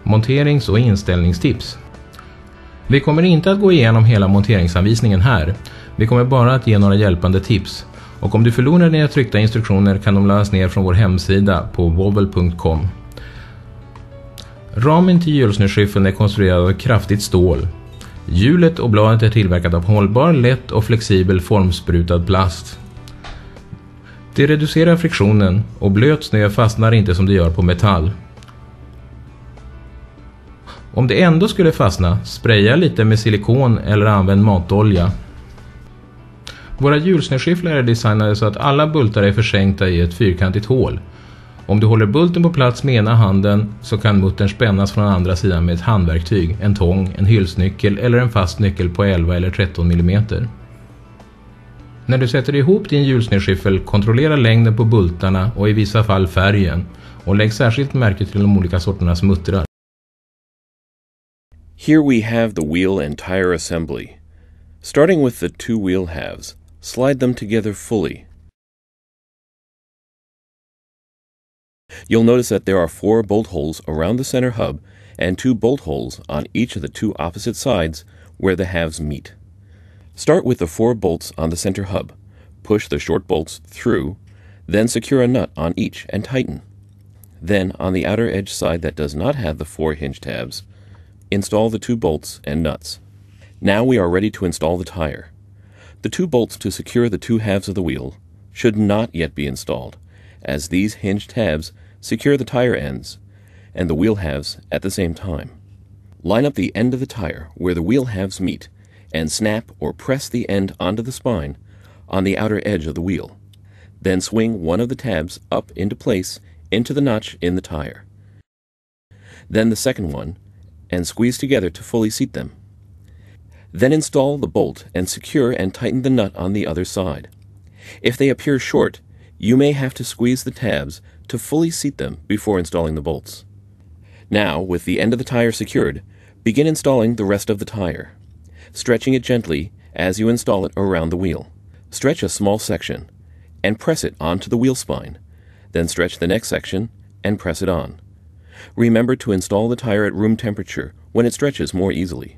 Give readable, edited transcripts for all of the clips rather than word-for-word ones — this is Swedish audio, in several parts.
Monterings- och inställningstips. Vi kommer inte att gå igenom hela monteringsanvisningen här. Vi kommer bara att ge några hjälpande tips. Och om du förlorar dina tryckta instruktioner kan de laddas ner från vår hemsida på wovel.com. Ramen till hjulsnörskyffeln är konstruerad av kraftigt stål. Hjulet och bladet är tillverkat av hållbar, lätt och flexibel formsprutad plast. Det reducerar friktionen och blöt snö fastnar inte som det gör på metall. Om det ändå skulle fastna, spraya lite med silikon eller använd matolja. Våra hjulsnörskyfflar är designade så att alla bultar är försänkta i ett fyrkantigt hål. Om du håller bulten på plats med ena handen så kan muttern spännas från andra sidan med ett handverktyg, en tång, en hylsnyckel eller en fast nyckel på 11 eller 13 mm. När du sätter ihop din hjulsnörskyffel, kontrollera längden på bultarna och i vissa fall färgen och lägg särskilt märke till de olika sorternas muttrar. Here we have the wheel and tire assembly. Starting with the two wheel halves, slide them together fully. You'll notice that there are 4 bolt holes around the center hub and 2 bolt holes on each of the 2 opposite sides where the halves meet. Start with the 4 bolts on the center hub. Push the short bolts through, then secure a nut on each and tighten. Then, on the outer edge side that does not have the 4 hinge tabs, install the 2 bolts and nuts. Now we are ready to install the tire. The 2 bolts to secure the 2 halves of the wheel should not yet be installed, as these hinge tabs secure the tire ends and the wheel halves at the same time. Line up the end of the tire where the wheel halves meet and snap or press the end onto the spine on the outer edge of the wheel. Then swing one of the tabs up into place into the notch in the tire. Then the second one and squeeze together to fully seat them. Then install the bolt and secure and tighten the nut on the other side. If they appear short, you may have to squeeze the tabs to fully seat them before installing the bolts. Now, with the end of the tire secured, begin installing the rest of the tire, stretching it gently as you install it around the wheel. Stretch a small section and press it onto the wheel spine, then stretch the next section and press it on. Remember to install the tire at room temperature when it stretches more easily.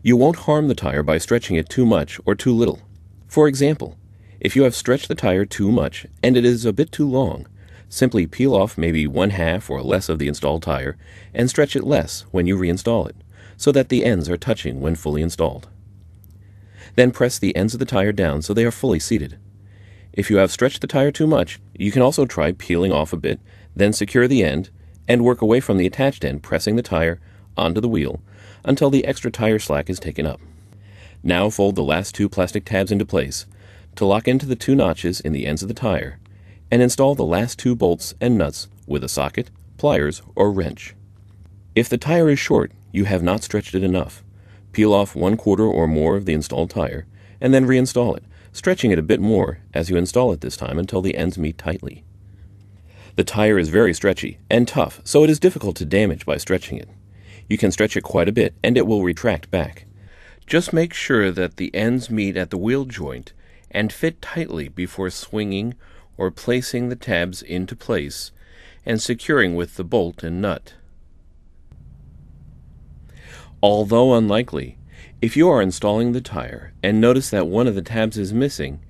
You won't harm the tire by stretching it too much or too little. For example, if you have stretched the tire too much and it is a bit too long, simply peel off maybe 1/2 or less of the installed tire and stretch it less when you reinstall it, so that the ends are touching when fully installed. Then press the ends of the tire down so they are fully seated. If you have stretched the tire too much, you can also try peeling off a bit, then secure the end and work away from the attached end, pressing the tire onto the wheel until the extra tire slack is taken up. Now fold the last 2 plastic tabs into place to lock into the 2 notches in the ends of the tire and install the last 2 bolts and nuts with a socket, pliers, or wrench. If the tire is short, you have not stretched it enough. Peel off 1/4 or more of the installed tire and then reinstall it, stretching it a bit more as you install it this time until the ends meet tightly. The tire is very stretchy and tough, so it is difficult to damage by stretching it. You can stretch it quite a bit and it will retract back. Just make sure that the ends meet at the wheel joint and fit tightly before swinging or placing the tabs into place and securing with the bolt and nut. Although unlikely, if you are installing the tire and notice that one of the tabs is missing,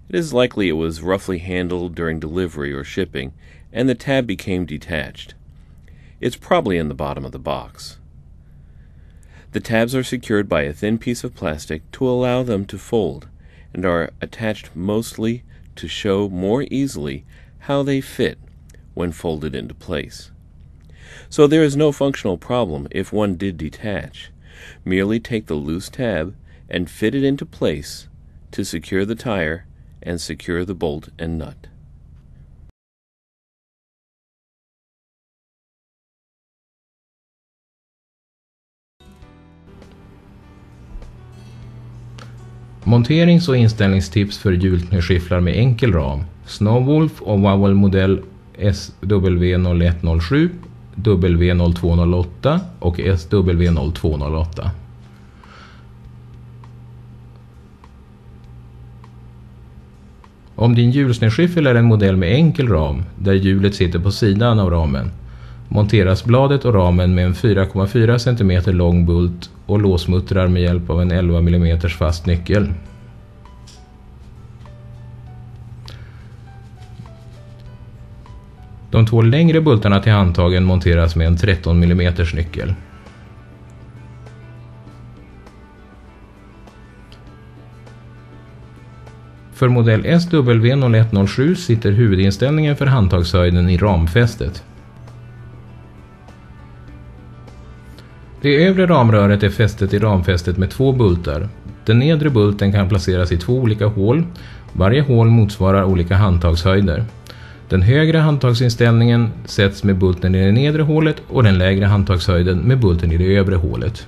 it is likely it was roughly handled during delivery or shipping and the tab became detached. It's probably in the bottom of the box. The tabs are secured by a thin piece of plastic to allow them to fold and are attached mostly to show more easily how they fit when folded into place. So there is no functional problem if one did detach. Merely take the loose tab and fit it into place to secure the tire and secure the bolt and nut. Monterings- och inställningstips för hjulsnörskyfflar med enkel ram. Sno Wovel och Wovel modell SW0107, W0208 och SW0208. Om din hjulsnörskyffel är en modell med enkel ram, där hjulet sitter på sidan av ramen, monteras bladet och ramen med en 4,4 cm lång bult och låsmuttrar med hjälp av en 11 mm fast nyckel. De två längre bultarna till handtagen monteras med en 13 mm nyckel. För modell SW0107 sitter huvudinställningen för handtagshöjden i ramfästet. Det övre ramröret är fästet i ramfästet med 2 bultar. Den nedre bulten kan placeras i 2 olika hål. Varje hål motsvarar olika handtagshöjder. Den högre handtagsinställningen sätts med bulten i det nedre hålet och den lägre handtagshöjden med bulten i det övre hålet.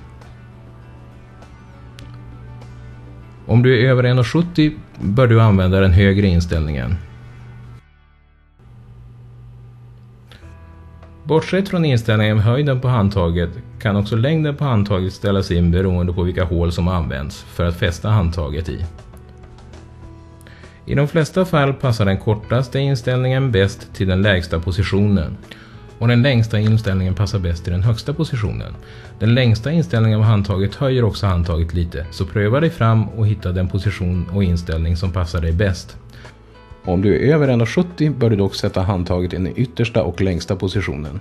Om du är över 1,70 bör du använda den högre inställningen. Bortsett från inställningen med höjden på handtaget kan också längden på handtaget ställas in beroende på vilka hål som används för att fästa handtaget i. I de flesta fall passar den kortaste inställningen bäst till den lägsta positionen och den längsta inställningen passar bäst till den högsta positionen. Den längsta inställningen av handtaget höjer också handtaget lite, så pröva dig fram och hitta den position och inställning som passar dig bäst. Om du är över 1,70 bör du dock sätta handtaget i den yttersta och längsta positionen.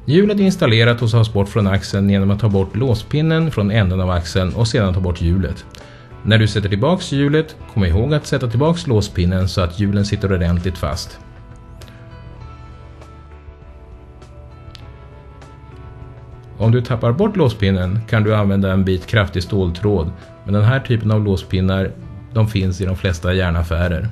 Hjulet är installerat och tas bort från axeln genom att ta bort låspinnen från änden av axeln och sedan ta bort hjulet. När du sätter tillbaks hjulet, kom ihåg att sätta tillbaks låspinnen så att hjulen sitter ordentligt fast. Om du tappar bort låspinnen kan du använda en bit kraftig ståltråd, men den här typen av låspinnar de finns i de flesta järnaffärer.